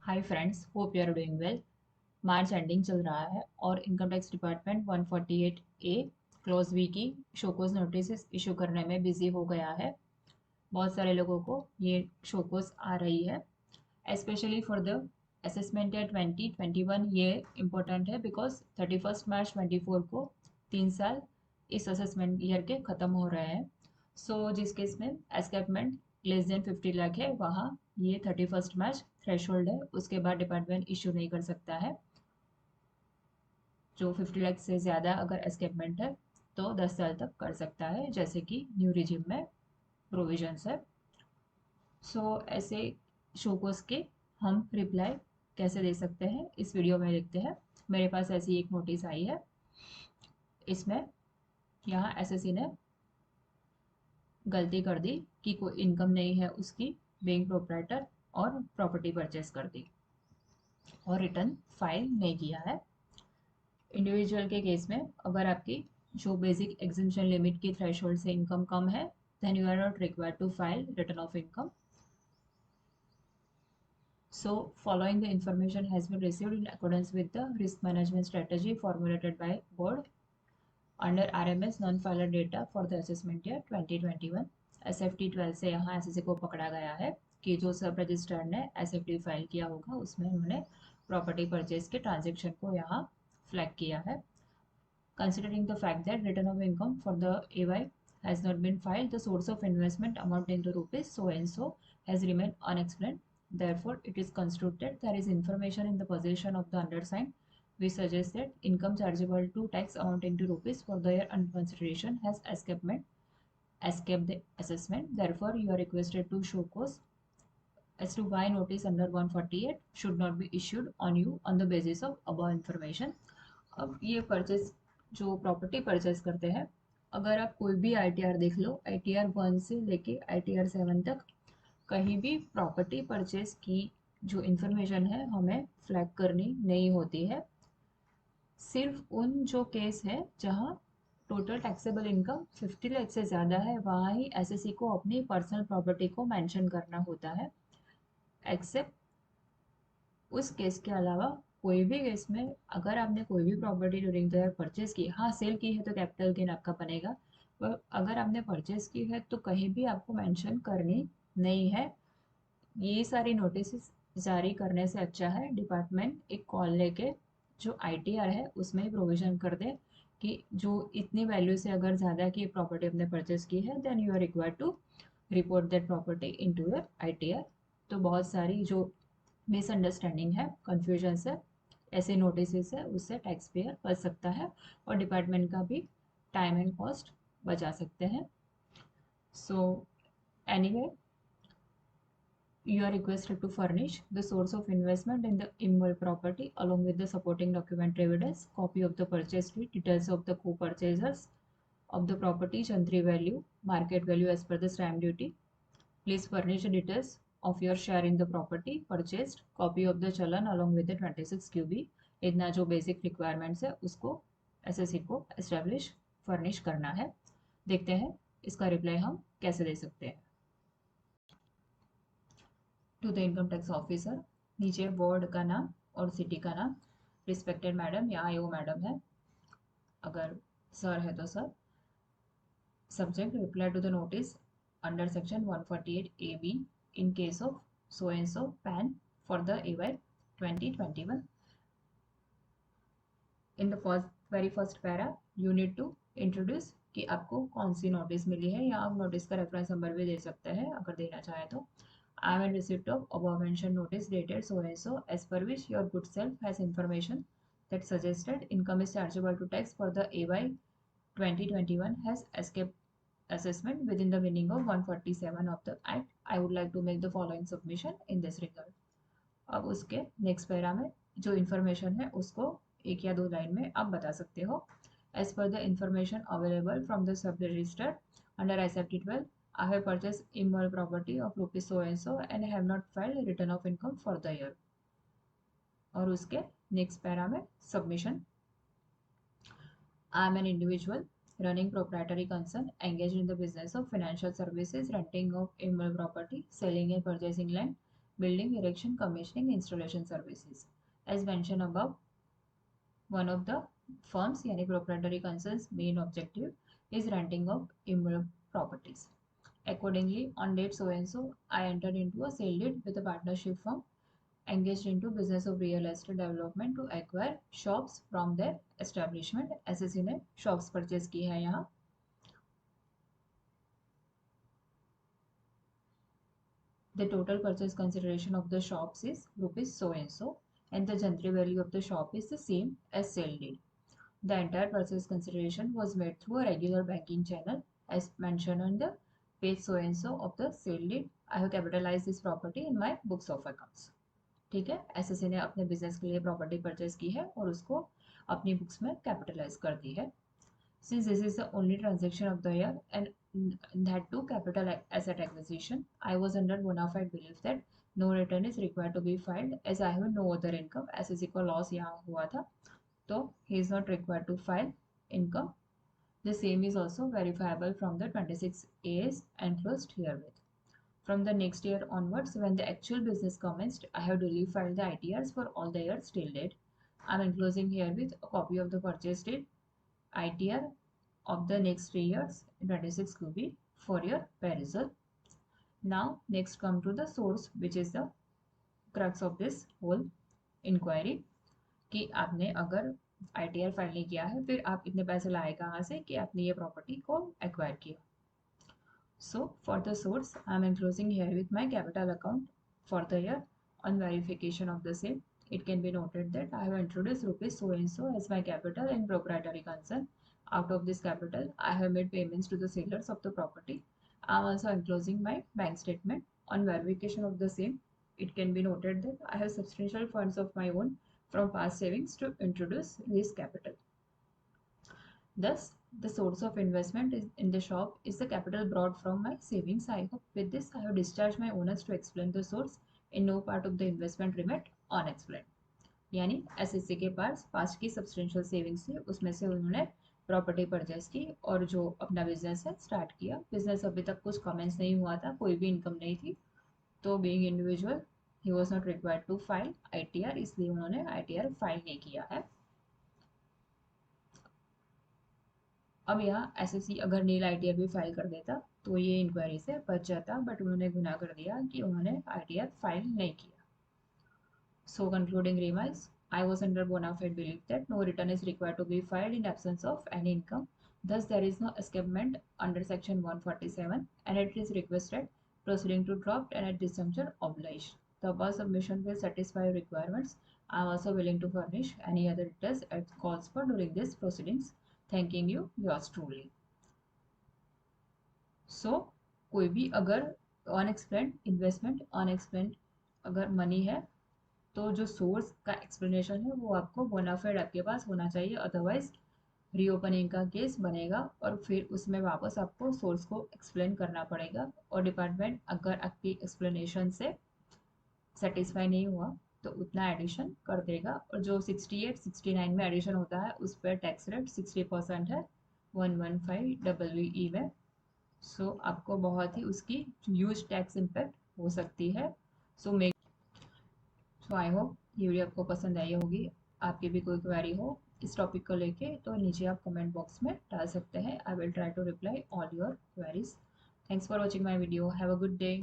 Hi friends, hope you are doing well. March ending चल रहा है और income tax department 148 A clause b की शोकोज नोटिस इशू करने में बिजी हो गया है। बहुत सारे लोगों को ये शोकोज आ रही है, specially for the assessment year 2021। ये इम्पोर्टेंट है बिकॉज 31 मार्च 2024 को 3 साल इस असेसमेंट ईयर के ख़त्म हो रहे हैं। सो जिस केस में एस्केपमेंट लेस देन 50 लाख है, वहाँ ये 31 मार्च थ्रेशोल्ड है, उसके बाद डिपार्टमेंट इशू नहीं कर सकता है। जो 50 लाख से ज़्यादा अगर एस्केपमेंट है तो 10 साल तक कर सकता है, जैसे कि न्यू रिजिम में प्रोविजंस है। सो ऐसे शोकोस के हम रिप्लाई कैसे दे सकते हैं, इस वीडियो में देखते हैं। मेरे पास ऐसी एक नोटिस आई है। इसमें यहाँ एसएससी ने गलती कर दी कि कोई इनकम नहीं है उसकी, बीइंग प्रोप्राइटर, और प्रॉपर्टी परचेज कर दी और रिटर्न फाइल नहीं किया है। इंडिविजुअल के केस में अगर आपकी जो बेसिक एग्जेम्पशन लिमिट की थ्रेशोल्ड से इनकम कम है, then you are not required to file return of income. So, following the information has been received in accordance with the risk management strategy formulated by board under RMS non-filer data for the assessment year 2021. SFT 12 से यहाँ SSC को पकड़ा गया है कि जो सब registered ने एसएफटी फाइल किया होगा उसमें उन्होंने प्रॉपर्टी परचेज के ट्रांजेक्शन को यहाँ फ्लैग किया है. Considering the fact that return of income for the AY has not been filed, the source of investment amounting to rupees so and so has remained unexplained. Therefore, it is construed that there is information in the possession of the undersigned which suggests that income chargeable to tax amounting to rupees for the year under consideration has escaped the assessment. Therefore, you are requested to show cause as to why notice under 148 should not be issued on you on the basis of above information. अब ये purchase जो property purchase करते हैं, अगर आप कोई भी ITR देख लो, आईटीआर 1 से लेके आईटीआर 7 तक, कहीं भी प्रॉपर्टी परचेज की जो इंफॉर्मेशन है हमें फ्लैग करनी नहीं होती है। सिर्फ उन जो केस है जहाँ टोटल टैक्सेबल इनकम 50 लाख से ज़्यादा है, वहाँ ही एसएससी को अपनी पर्सनल प्रॉपर्टी को मेंशन करना होता है। एक्सेप्ट उस केस के अलावा कोई भी केस में अगर आपने कोई भी property during the year purchase की, हाँ सेल की है तो कैपिटल गेन आपका बनेगा, पर अगर आपने परचेज की है तो कहीं भी आपको मेंशन करनी नहीं है। ये सारी नोटिस जारी करने से अच्छा है डिपार्टमेंट एक कॉल लेके जो आईटीआर है उसमें प्रोविजन कर दे कि जो इतनी वैल्यू से अगर ज़्यादा की प्रॉपर्टी आपने परचेज की है, then you are required to report that property into your ITR. तो बहुत सारी जो मिसअंडरस्टैंडिंग है, कन्फ्यूजन है, ऐसे नोटिस है, उससे टैक्स पेयर बच सकता है और डिपार्टमेंट का भी टाइम एंड कॉस्ट बचा सकते हैं. So anyway, you are requested to furnish the source of investment in the immovable property along with the supporting documentary evidence, copy of the purchase deed, details of the co-purchasers of the property, chantry value, market value as per the stamp duty. Please furnish the details of your share in the property purchased, copy of the challan along with the 26 QB. इतना जो basic requirements है उसको SSC को establish furnish करना है. देखते हैं इसका रिप्लाई हम कैसे दे सकते हैं. To the income tax officer, नीचे वार्ड का नाम और सिटी का नाम, रिस्पेक्टेड मैडम, यहाँ वो मैडम है, अगर सर है तो sir. Subject reply to the notice under section 148 A B in case of so and so PAN for the AY 2021. In the very first para you need to introduce कि आपको कौन सी notice मिली है, या आप notice का reference number भी दे सकते हैं अगर देना चाहे तो. I am in receipt of above mentioned notice dated so and so, as per which your good self has information that suggested income is chargeable to tax for the AY 2021 has escaped assessment within the meaning of 147 of the Act. I would like to make the following submission in this regard. अब उसके next para में जो information है उसको एक या दो line में आप बता सकते हो. As per the information available from the sub register under ISFT 12, I have purchased immovable property of rupees so and so and have not filed return of income for the year. और उसके next para में submission. I am an individual running proprietary concern engaged in the business of financial services, renting of immovable property, selling and purchasing land, building, erection, commissioning, installation services. As mentioned above, one of the firms यानी proprietary concern's main objective is renting of immobile properties. Accordingly, on date so and so, I entered into a sale deed with a partnership firm engaged into business of real estate development to acquire shops from their establishment. SSC ने shops purchase की है यहाँ. The total purchase consideration of the shops is rupees so and so, and the gentry value of the shop is the same as sale deed. The entire purchase consideration was made through a regular banking channel as mentioned on the page so and so of the sale deed. I have capitalized this property in my books of accounts. ठीक है, SSC ने अपने business के लिए property purchase की है और उसको अपनी बुक्स में कैपिटलाइज कर दी है. Since this is the only transaction of the year and that too capital asset acquisition, I was under bona fide belief that no return is required to be filed as I have no other income. SSC को loss यहाँ हुआ था तो he is not required to file income. The same is also verifiable from the 26 A's enclosed herewith. From the next year onwards, when the actual business commenced, I have duly filed the ITRs for all the years till date. I am enclosing herewith a copy of the purchase deed, ITR of the next 3 years, 26 QB, for your perusal. Now, next come to the source, which is the crux of this whole inquiry. कि आपने अगर ITR file नहीं किया है, फिर आप इतने पैसे लाए कहाँ से कि आपने ये प्रॉपर्टी को एक्वायर किया. So for the source, I am enclosing here with my capital account for the year. On verification of the same, it can be noted that I have introduced rupees so and so as my capital and proprietary concern. Out of this capital, I have made payments to the sellers of the property. I am also enclosing my bank statement. On verification of the same, it can be noted that I have substantial funds of my own from past savings to introduce this capital. Thus, the source of investment in the shop is the capital brought from my savings. I hope with this I have discharged my owners to explain the source. In no part of the investment remained unexplained. यानी SSC के पास past की substantial savings थी, उसमें से उन्होंने property purchase की और जो अपना बिजनेस है स्टार्ट किया. बिजनेस अभी तक कुछ कमेंस नहीं हुआ था, कोई भी इनकम नहीं थी, तो being individual he was not required to file ITR, इसलिए उन्होंने आईटीआर फाइल नहीं किया है. अब यहाँ एसएससी अगर नील आईटीआर भी फाइल कर देता तो ये इंक्वायरी से बच जाता, बट उन्होंने गुनाह कर दिया कि उन्होंने आईटीआर फाइल नहीं किया. So concluding remarks, I was under bona fide belief that no return is required to be filed in absence of any income. Thus, there is no escapement under Section 147, and it is requested proceeding to drop and at this juncture obliged. The above submission will satisfy your requirements. I am also willing to furnish any other details it calls for during these proceedings. Thanking you, yours truly. So, कोई भी अगर unexplained investment, unexplained अगर money है तो जो source का explanation है वो आपको बोनाफाइड आपके पास होना चाहिए, अदरवाइज रीओपनिंग का केस बनेगा और फिर उसमें वापस आपको सोर्स को एक्सप्लेन करना पड़ेगा. और डिपार्टमेंट अगर आपकी एक्सप्लेनेशन से सेटिस्फाई नहीं हुआ तो उतना एडिशन कर देगा. और जो 68, 69 में एडिशन होता है उस पर टैक्स रेट 60% है 115 में. सो आपको बहुत ही उसकी ह्यूज टैक्स इम्पैक्ट हो सकती है. सो आई होप ये वीडियो आपको पसंद आई होगी. आपकी भी कोई क्वेरी हो इस टॉपिक को लेके तो नीचे आप कमेंट बॉक्स में डाल सकते हैं. I will try to reply all your queries. Thanks for watching my video. Have a good day.